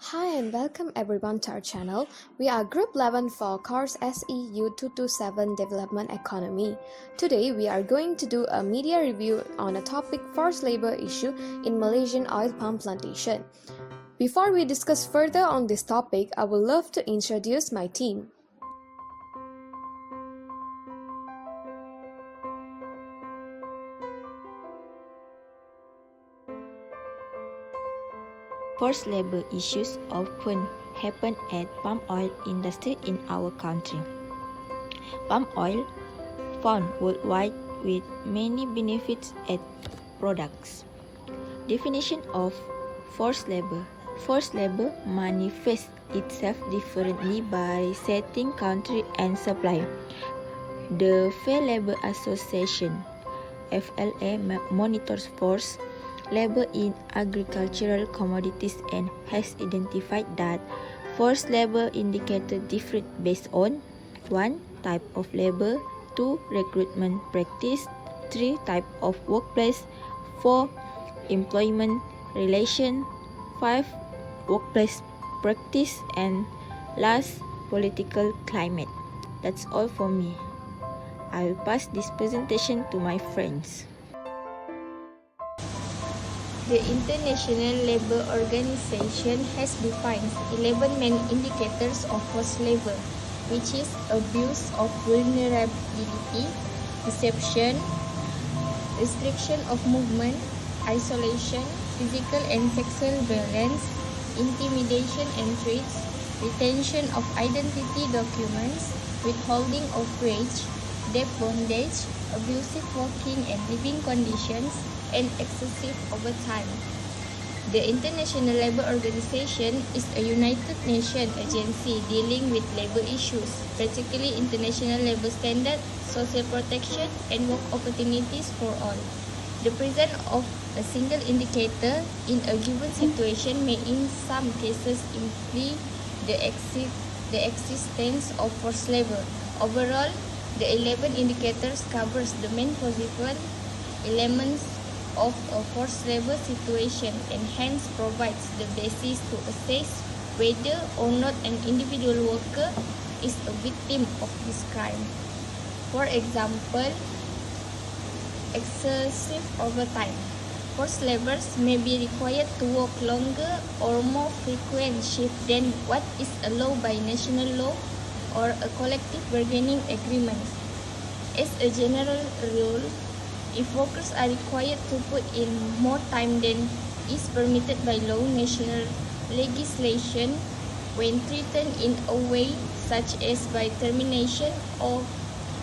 Hi and welcome everyone to our channel. We are Group 11 for course SEU227 Development Economy. Today we are going to do a media review on a topic forced labor issue in Malaysian oil palm plantation. Before we discuss further on this topic, I would love to introduce my team. Forced labor issues often happen at palm oil industry in our country. Palm oil found worldwide with many benefits and products. Definition of forced labor. Forced labor manifests itself differently by setting country and supply. The Fair Labor Association (FLA) monitors forced labor in agricultural commodities and has identified that forced labor indicators differ based on 1. Type of labor, 2. Recruitment practice, 3. Type of workplace, 4. Employment relation, 5. Workplace practice, and last, political climate. That's all for me. I will pass this presentation to my friends. The International Labour Organization has defined 11 main indicators of forced labour, which is abuse of vulnerability, deception, restriction of movement, isolation, physical and sexual violence, intimidation and threats, retention of identity documents, withholding of wage, debt bondage, abusive working and living conditions, and excessive overtime. The International Labour Organization is a United Nations agency dealing with labour issues, particularly international labour standards, social protection, and work opportunities for all. The presence of a single indicator in a given situation may in some cases imply the existence of forced labour. Overall, the 11 indicators covers the main possible elements of a forced labor situation and hence provides the basis to assess whether or not an individual worker is a victim of this crime. For example, excessive overtime. Forced laborers may be required to work longer or more frequent shifts than what is allowed by national law or a collective bargaining agreement. As a general rule, if workers are required to put in more time than is permitted by law, national legislation, when treated in a way such as by termination, or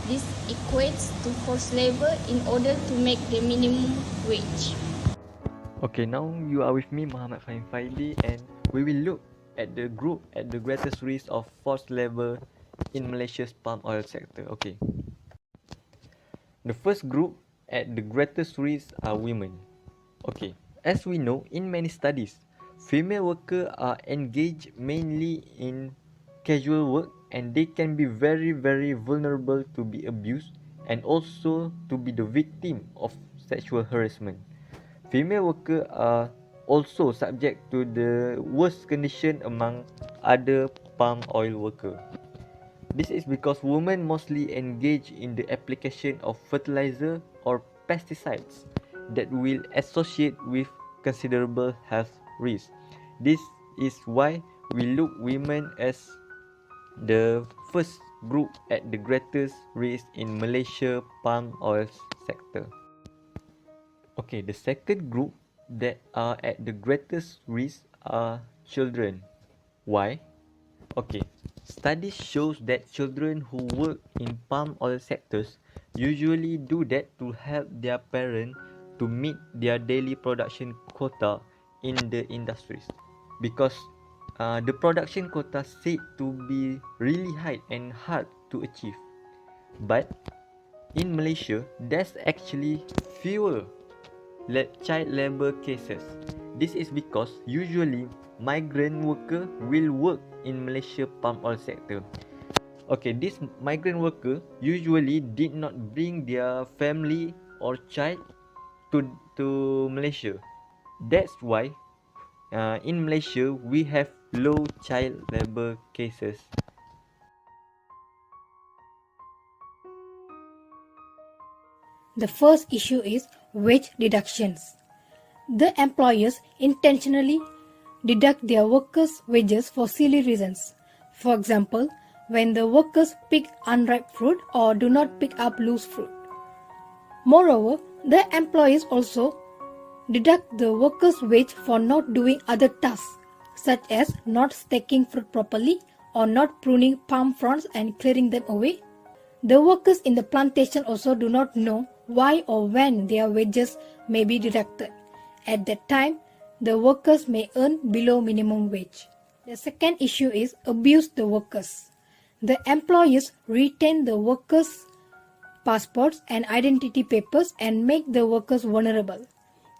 this equates to forced labor in order to make the minimum wage. Okay, now you are with me, Muhammad Fahim FAIDHI, and we will look at the group at the greatest risk of forced labor in Malaysia's palm oil sector. Okay. The first group at the greatest risk are women. Okay, as we know, in many studies, female workers are engaged mainly in casual work and they can be very vulnerable to be abused and also to be the victim of sexual harassment. Female workers are also subject to the worst condition among other palm oil workers. This is because women mostly engage in the application of fertilizer or pesticides that will associate with considerable health risks. This is why we look women as the first group at the greatest risk in Malaysia palm oil sector. Okay, the second group that are at the greatest risk are children. Why? Okay, studies shows that children who work in palm oil sectors usually do that to help their parents to meet their daily production quota in the industries, because the production quota said to be really high and hard to achieve. But in Malaysia, there's actually fewer child labor cases. This is because usually migrant worker will work in Malaysia palm oil sector. Okay, this migrant worker usually did not bring their family or child to Malaysia. That's why in Malaysia, we have low child labor cases. The first issue is wage deductions. The employers intentionally deduct their workers' wages for silly reasons. For example, when the workers pick unripe fruit or do not pick up loose fruit. Moreover, the employers also deduct the workers' wage for not doing other tasks, such as not stacking fruit properly or not pruning palm fronds and clearing them away. The workers in the plantation also do not know why or when their wages may be deducted. At that time, the workers may earn below minimum wage. The second issue is abuse the workers. The employers retain the workers' passports and identity papers and make the workers vulnerable.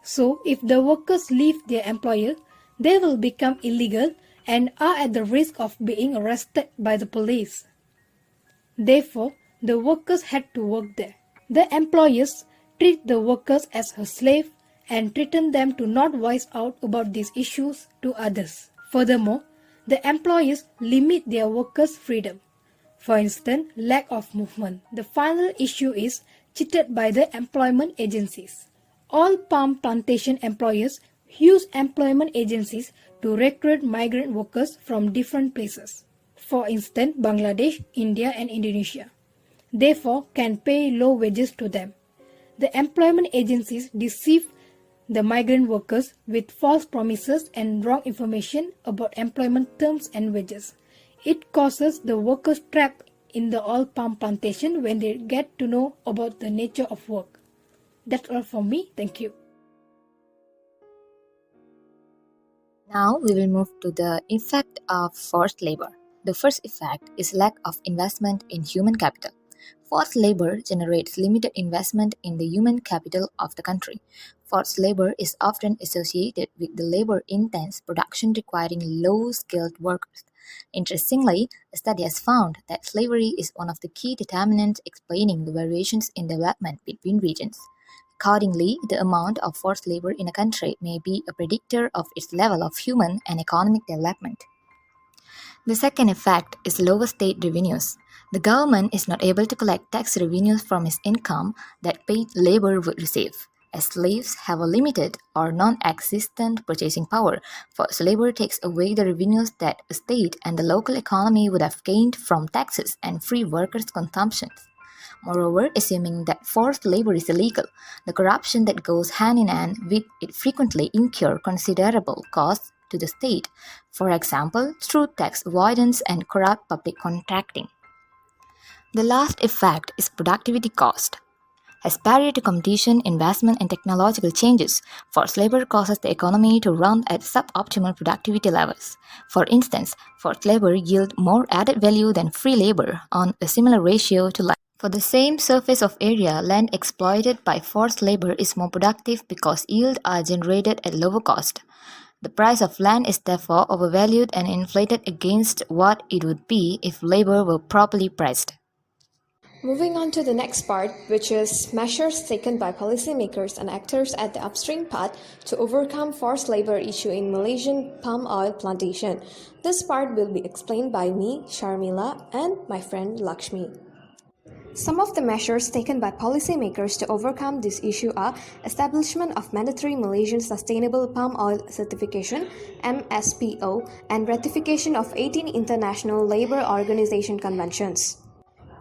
So, if the workers leave their employer, they will become illegal and are at the risk of being arrested by the police. Therefore, the workers had to work there. The employers treat the workers as a slave and threaten them to not voice out about these issues to others. Furthermore, the employers limit their workers' freedom. For instance, lack of movement. The final issue is cheated by the employment agencies. All palm plantation employers use employment agencies to recruit migrant workers from different places. For instance, Bangladesh, India and Indonesia. Therefore, can pay low wages to them. The employment agencies deceive the migrant workers with false promises and wrong information about employment terms and wages. It causes the workers trapped in the oil palm plantation when they get to know about the nature of work. That's all from me. Thank you. Now we will move to the effect of forced labor. The first effect is lack of investment in human capital. Forced labor generates limited investment in the human capital of the country. Forced labor is often associated with the labor-intense production requiring low-skilled workers. Interestingly, a study has found that slavery is one of the key determinants explaining the variations in development between regions. Accordingly, the amount of forced labor in a country may be a predictor of its level of human and economic development. The second effect is lower state revenues. The government is not able to collect tax revenues from its income that paid labor would receive. As slaves have a limited or non-existent purchasing power, forced labor takes away the revenues that a state and the local economy would have gained from taxes and free workers' consumption. Moreover, assuming that forced labor is illegal, the corruption that goes hand in hand with it frequently incur considerable costs to the state, for example, through tax avoidance and corrupt public contracting. The last effect is productivity cost. As barrier to competition, investment, and technological changes, forced labor causes the economy to run at suboptimal productivity levels. For instance, forced labor yields more added value than free labor on a similar ratio to land. For the same surface of area, land exploited by forced labor is more productive because yields are generated at lower cost. The price of land is therefore overvalued and inflated against what it would be if labor were properly priced. Moving on to the next part, which is measures taken by policymakers and actors at the upstream part to overcome forced labor issue in Malaysian palm oil plantation. This part will be explained by me, Sarmilah, and my friend LAXHME. Some of the measures taken by policymakers to overcome this issue are establishment of mandatory Malaysian Sustainable Palm Oil Certification (MSPO) and ratification of 18 International Labour Organization conventions.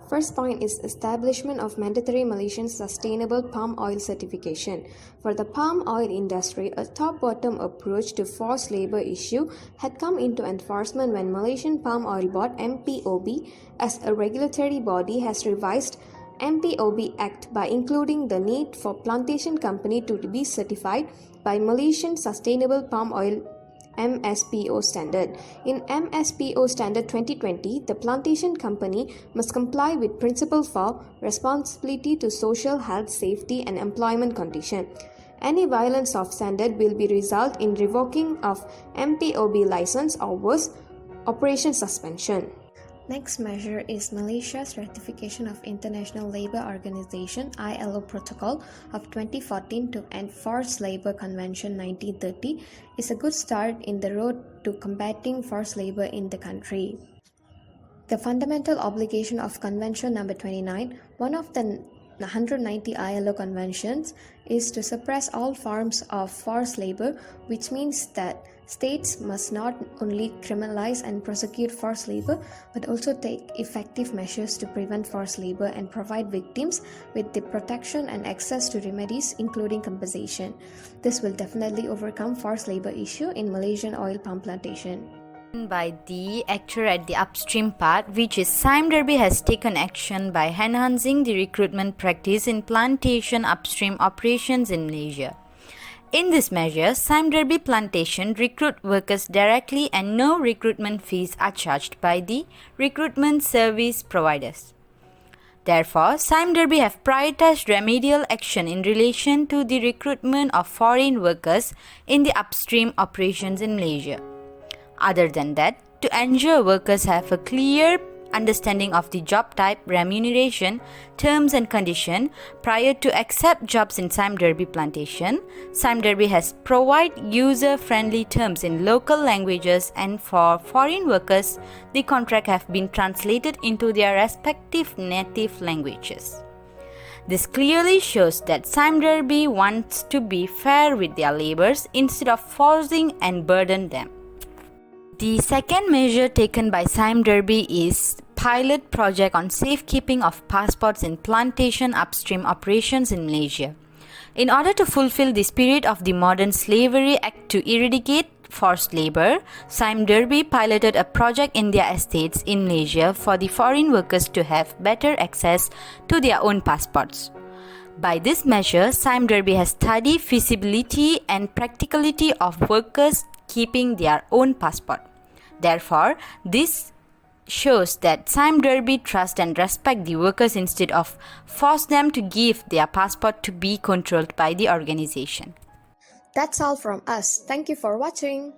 First point is establishment of mandatory Malaysian Sustainable Palm Oil Certification. For the palm oil industry, a top-bottom approach to forced labor issue had come into enforcement when Malaysian Palm Oil Board (MPOB) as a regulatory body has revised MPOB Act by including the need for plantation company to be certified by Malaysian Sustainable Palm Oil MSPO standard. In MSPO standard 2020, the plantation company must comply with principle for responsibility to social health, safety and employment condition. Any violence of standard will be result in revoking of MPOB license or worse, operation suspension. Next measure is Malaysia's ratification of International Labour Organization ILO Protocol of 2014 to end Forced Labour Convention 1930 is a good start in the road to combating forced labour in the country. The fundamental obligation of Convention number 29, one of the 190 ILO conventions, is to suppress all forms of forced labour, which means that states must not only criminalize and prosecute forced labour, but also take effective measures to prevent forced labour and provide victims with the protection and access to remedies, including compensation. This will definitely overcome forced labour issue in Malaysian oil palm plantation. By the actor at the upstream part, which is SEU227 has taken action by enhancing the recruitment practice in plantation upstream operations in Malaysia. In this measure, SEU227 plantation recruit workers directly and no recruitment fees are charged by the recruitment service providers. Therefore, SEU227 have prioritized remedial action in relation to the recruitment of foreign workers in the upstream operations in Malaysia. Other than that, to ensure workers have a clear understanding of the job type, remuneration, terms and condition prior to accept jobs in SEU227 plantation, SEU227 has provided user-friendly terms in local languages, and for foreign workers, the contract have been translated into their respective native languages. This clearly shows that SEU227 wants to be fair with their labours instead of forcing and burden them. The second measure taken by SEU227 is pilot project on safekeeping of passports in plantation upstream operations in Malaysia. In order to fulfill the spirit of the Modern Slavery Act to eradicate forced labour, SEU227 piloted a project in their estates in Malaysia for the foreign workers to have better access to their own passports. By this measure, SEU227 has studied feasibility and practicality of workers keeping their own passport. Therefore, this shows that SEU227 trust and respect the workers instead of force them to give their passport to be controlled by the organization. That's all from us. Thank you for watching.